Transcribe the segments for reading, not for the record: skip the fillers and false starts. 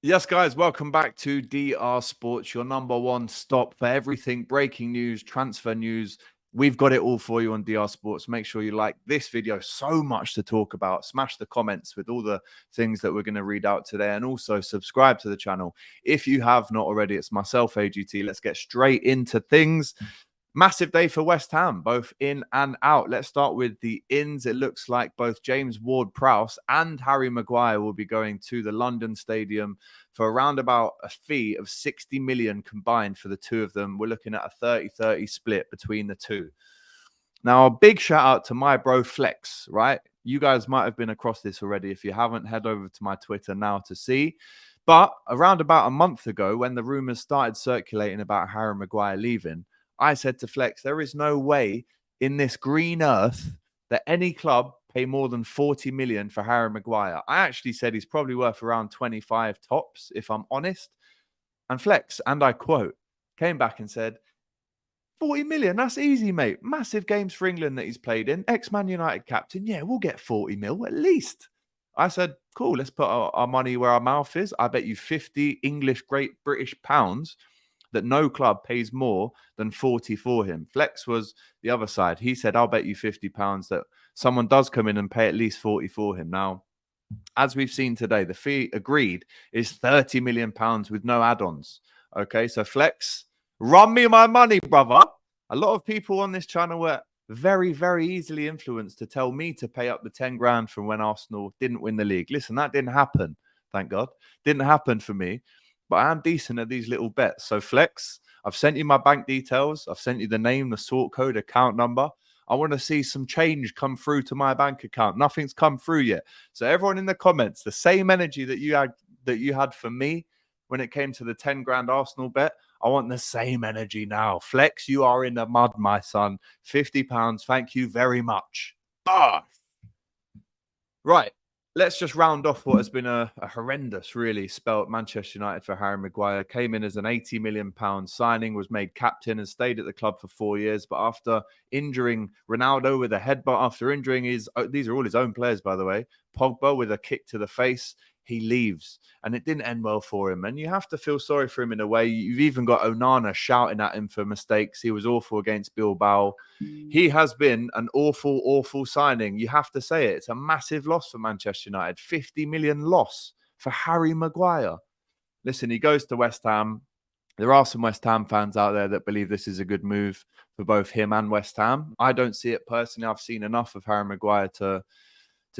Yes, guys, welcome back to DR Sports, your number one stop for everything breaking news, transfer news. We've got it all for you on DR Sports. Make sure you like this video. So much to talk about. Smash the comments with all the things that we're going to read out today. And also subscribe to the channel if you have not already. It's myself, AGT. Let's get straight into things. Massive day for West Ham, both in and out. Let's start with the ins. It looks like both James Ward-Prowse and Harry Maguire will be going to the London Stadium for around about a fee of 60 million combined for the two of them. We're looking at a 30-30 split between the two. Now, a big shout out to my bro Flex, right? You guys might have been across this already. If you haven't, head over to my Twitter now to see. But around about a month ago, when the rumors started circulating about Harry Maguire leaving, I said to Flex, there is no way in this green earth that any club pay more than 40 million for Harry Maguire. I actually said he's probably worth around 25 tops, if I'm honest. And Flex, and I quote, came back and said, 40 million, that's easy, mate. Massive games for England that he's played in. Ex-Man United captain. Yeah, we'll get 40 mil at least. I said, cool, let's put our money where our mouth is. I bet you 50 English Great British pounds that no club pays more than 40 for him. Flex was the other side. He said, I'll bet you £50 that someone does come in and pay at least 40 for him. Now, as we've seen today, the fee agreed is £30 million with no add-ons. Okay, so Flex, run me my money, brother. A lot of people on this channel were very, very easily influenced to tell me to pay up the 10 grand from when Arsenal didn't win the league. Listen, that didn't happen. Thank God. Didn't happen for me. But I am decent at these little bets. So Flex, I've sent you my bank details. I've sent you the name, the sort code, account number. I want to see some change come through to my bank account. Nothing's come through yet. So everyone in the comments, the same energy that you had for me when it came to the 10 grand Arsenal bet, I want the same energy now. Flex, you are in the mud, my son. £50. Thank you very much. Ah. Right. Let's just round off what has been a horrendous, really, spell at Manchester United for Harry Maguire. Came in as an £80 million signing, was made captain and stayed at the club for 4 years. But after injuring Ronaldo with a headbutt, after injuring these are all his own players, by the way, Pogba with a kick to the face, he leaves. And it didn't end well for him. And you have to feel sorry for him in a way. You've even got Onana shouting at him for mistakes. He was awful against Bilbao. He has been an awful, awful signing. You have to say it. It's a massive loss for Manchester United. 50 million loss for Harry Maguire. Listen, he goes to West Ham. There are some West Ham fans out there that believe this is a good move for both him and West Ham. I don't see it personally. I've seen enough of Harry Maguire to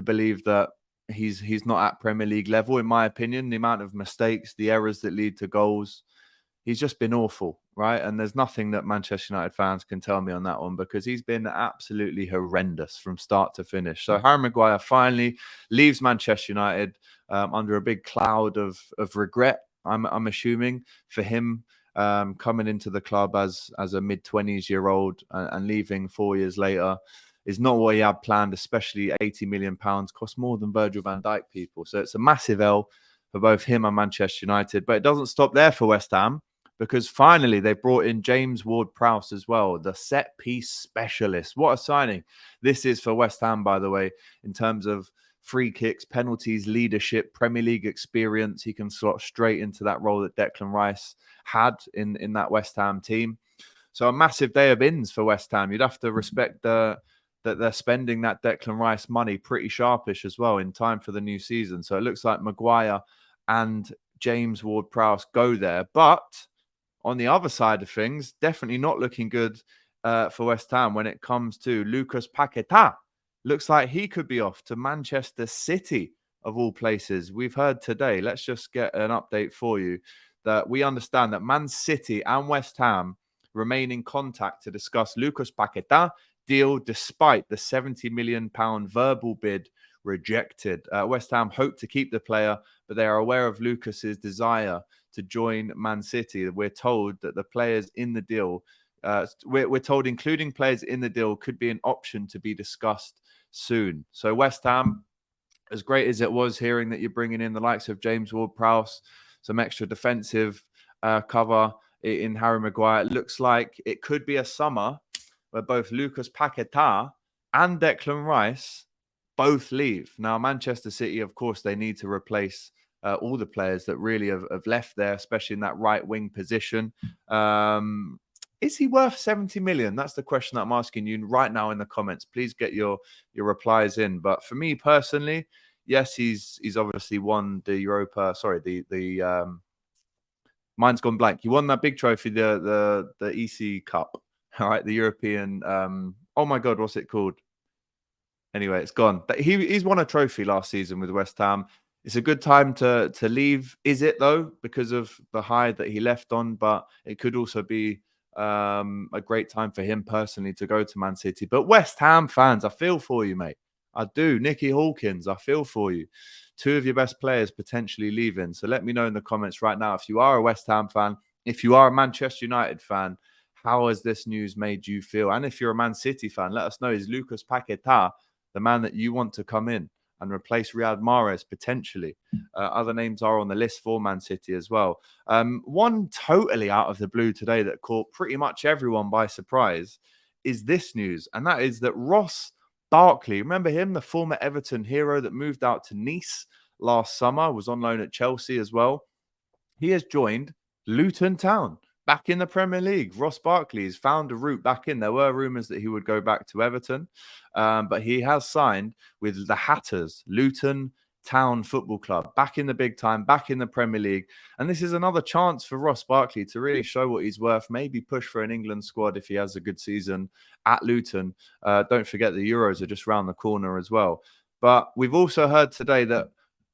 believe that he's not at Premier League level, in my opinion. The amount of mistakes, the errors that lead to goals, he's just been awful, right? And there's nothing that Manchester United fans can tell me on that one because he's been absolutely horrendous from start to finish. So Harry Maguire finally leaves Manchester United under a big cloud of regret, I'm assuming, for him coming into the club as a mid-20s-year-old and leaving 4 years later is not what he had planned, especially £80 million costs more than Virgil van Dijk, people. So it's a massive L for both him and Manchester United. But it doesn't stop there for West Ham, because finally they brought in James Ward-Prowse as well, the set-piece specialist. What a signing this is for West Ham, by the way, in terms of free kicks, penalties, leadership, Premier League experience. He can slot straight into that role that Declan Rice had in that West Ham team. So a massive day of ins for West Ham. You'd have to respect that they're spending that Declan Rice money pretty sharpish as well in time for the new season. So it looks like Maguire and James Ward-Prowse go there. But on the other side of things, definitely not looking good for West Ham when it comes to Lucas Paqueta. Looks like he could be off to Manchester City, of all places. We've heard today, let's just get an update for you, that we understand that Man City and West Ham remain in contact to discuss Lucas Paqueta deal despite the £70 million verbal bid rejected. West Ham hope to keep the player, but they are aware of Lucas's desire to join Man City. We're told that the players in the deal, we're told including players in the deal, could be an option to be discussed soon. So West Ham, as great as it was hearing that you're bringing in the likes of James Ward-Prowse, some extra defensive cover in Harry Maguire, it looks like it could be a summer where both Lucas Paqueta and Declan Rice both leave. Now, Manchester City, of course, they need to replace all the players that really have left there, especially in that right wing position. Is he worth 70 million? That's the question that I'm asking you right now in the comments. Please get your replies in. But for me personally, yes, he's obviously won the Europa. Sorry, the mine's gone blank. He won that big trophy, the EC Cup. All right, the European. Oh my God, what's it called? Anyway, it's gone. But he's won a trophy last season with West Ham. It's a good time to leave. Is it though? Because of the high that he left on, but it could also be a great time for him personally to go to Man City. But West Ham fans, I feel for you, mate. I do. Nicky Hawkins, I feel for you. Two of your best players potentially leaving. So let me know in the comments right now if you are a West Ham fan, if you are a Manchester United fan, how has this news made you feel? And if you're a Man City fan, let us know. Is Lucas Paqueta the man that you want to come in and replace Riyad Mahrez potentially? Other names are on the list for Man City as well. One totally out of the blue today that caught pretty much everyone by surprise is this news, and that is that Ross Barkley, remember him, the former Everton hero that moved out to Nice last summer, was on loan at Chelsea as well. He has joined Luton Town back in the Premier League. Ross Barkley has found a route back in. There were rumours that he would go back to Everton, but he has signed with the Hatters, Luton Town Football Club, back in the big time, back in the Premier League. And this is another chance for Ross Barkley to really show what he's worth, maybe push for an England squad if he has a good season at Luton. Don't forget the Euros are just round the corner as well. But we've also heard today that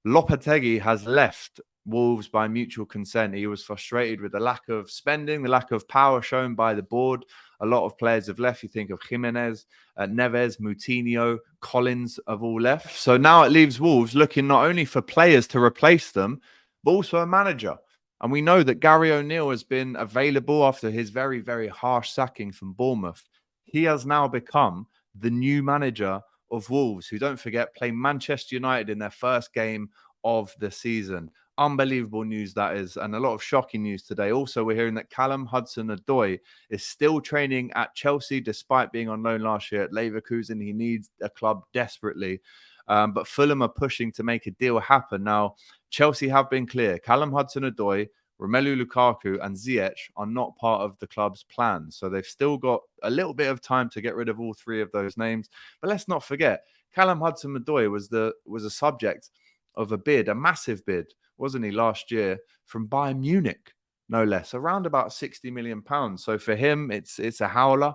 Lopetegui has left Wolves by mutual consent. He was frustrated with the lack of spending, the lack of power shown by the board. A lot of players have left. You think of Jimenez, Neves, Moutinho, Collins have all left. So now it leaves Wolves looking not only for players to replace them, but also a manager. And we know that Gary O'Neill has been available after his very, very harsh sacking from Bournemouth. He has now become the new manager of Wolves, who, don't forget, play Manchester United in their first game of the season. Unbelievable news that is, and a lot of shocking news today. Also, we're hearing that Callum Hudson-Odoi is still training at Chelsea despite being on loan last year at Leverkusen. He needs a club desperately, but Fulham are pushing to make a deal happen. Now, Chelsea have been clear. Callum Hudson-Odoi, Romelu Lukaku and Ziyech are not part of the club's plans. So they've still got a little bit of time to get rid of all three of those names. But let's not forget, Callum Hudson-Odoi was a subject of a bid, a massive bid, wasn't he, last year from Bayern Munich, no less, around about £60 million. So for him, it's a howler.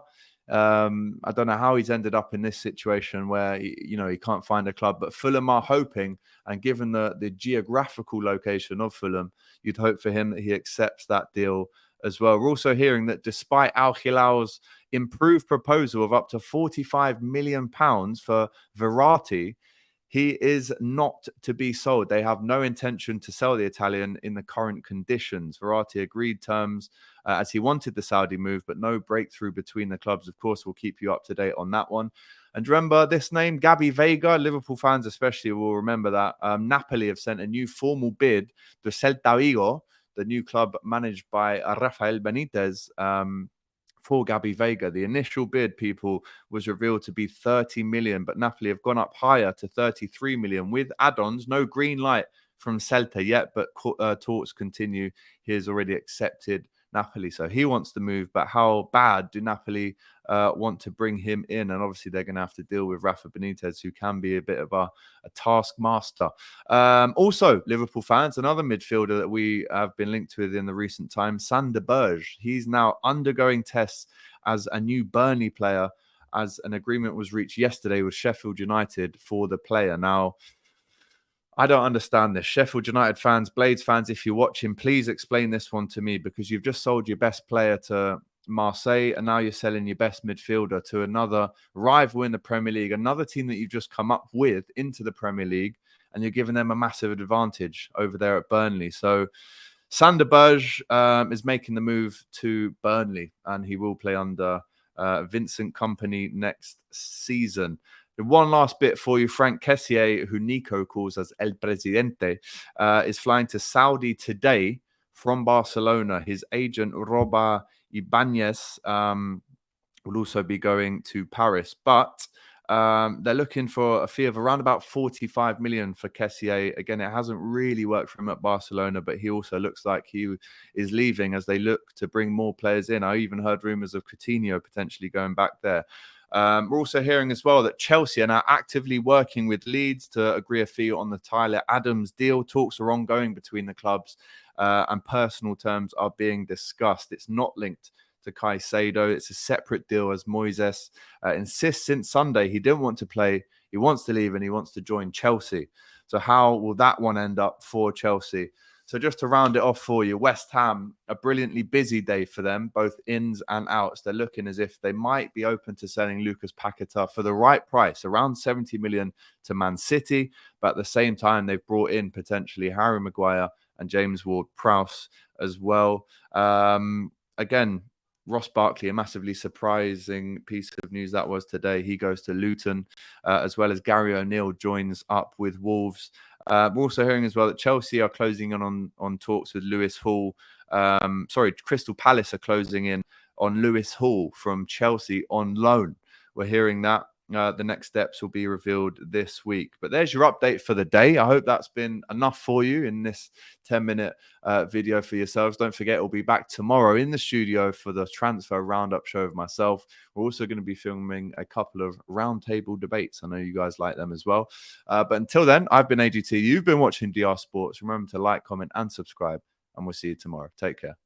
I don't know how he's ended up in this situation where he can't find a club, but Fulham are hoping, and given the geographical location of Fulham, you'd hope for him that he accepts that deal as well. We're also hearing that despite Al Hilal's improved proposal of up to £45 million for Verratti, he is not to be sold. They have no intention to sell the Italian in the current conditions. Verratti agreed terms as he wanted the Saudi move, but no breakthrough between the clubs. Of course, we'll keep you up to date on that one. And remember this name, Gabby Veiga. Liverpool fans especially will remember that. Napoli have sent a new formal bid to Celta Vigo, the new club managed by Rafael Benitez, for Gabby Veiga. The initial bid, people, was revealed to be 30 million, but Napoli have gone up higher to 33 million with add-ons. No green light from Celta yet, but talks continue. He has already accepted Napoli, so he wants to move. But how bad do Napoli want to bring him in? And obviously they're going to have to deal with Rafa Benitez, who can be a bit of a taskmaster. Also, Liverpool fans, another midfielder that we have been linked with in the recent times, Sander Berge. He's now undergoing tests as a new Burnley player, as an agreement was reached yesterday with Sheffield United for the player. Now, I don't understand this. Sheffield United fans, Blades fans, if you're watching, please explain this one to me, because you've just sold your best player to Marseille and now you're selling your best midfielder to another rival in the Premier League, another team that you've just come up with into the Premier League, and you're giving them a massive advantage over there at Burnley. So Sander Berge is making the move to Burnley, and he will play under Vincent Kompany next season. One last bit for you. Frank Kessié, who Nico calls as El Presidente, is flying to Saudi today from Barcelona. His agent, Roba Ibanez, will also be going to Paris. But They're looking for a fee of around about 45 million for Kessié. Again, it hasn't really worked for him at Barcelona, but he also looks like he is leaving as they look to bring more players in. I even heard rumours of Coutinho potentially going back there. We're also hearing as well that Chelsea are now actively working with Leeds to agree a fee on the Tyler Adams deal. Talks are ongoing between the clubs, and personal terms are being discussed. It's not linked to Caicedo. It's a separate deal, as Moises insists since Sunday he didn't want to play. He wants to leave and he wants to join Chelsea. So how will that one end up for Chelsea? So just to round it off for you, West Ham, a brilliantly busy day for them, both ins and outs. They're looking as if they might be open to selling Lucas Paqueta for the right price, around 70 million to Man City. But at the same time, they've brought in potentially Harry Maguire and James Ward-Prowse as well. Again, Ross Barkley, a massively surprising piece of news that was today. He goes to Luton, as well as Gary O'Neill joins up with Wolves. We're also hearing as well that Chelsea are closing in on talks with Lewis Hall. Crystal Palace are closing in on Lewis Hall from Chelsea on loan. We're hearing that. The next steps will be revealed this week. But there's your update for the day. I hope that's been enough for you in this 10-minute video for yourselves. Don't forget, we'll be back tomorrow in the studio for the transfer roundup show of myself. We're also going to be filming a couple of roundtable debates. I know you guys like them as well. But until then, I've been AGT. You've been watching DR Sports. Remember to like, comment, and subscribe. And we'll see you tomorrow. Take care.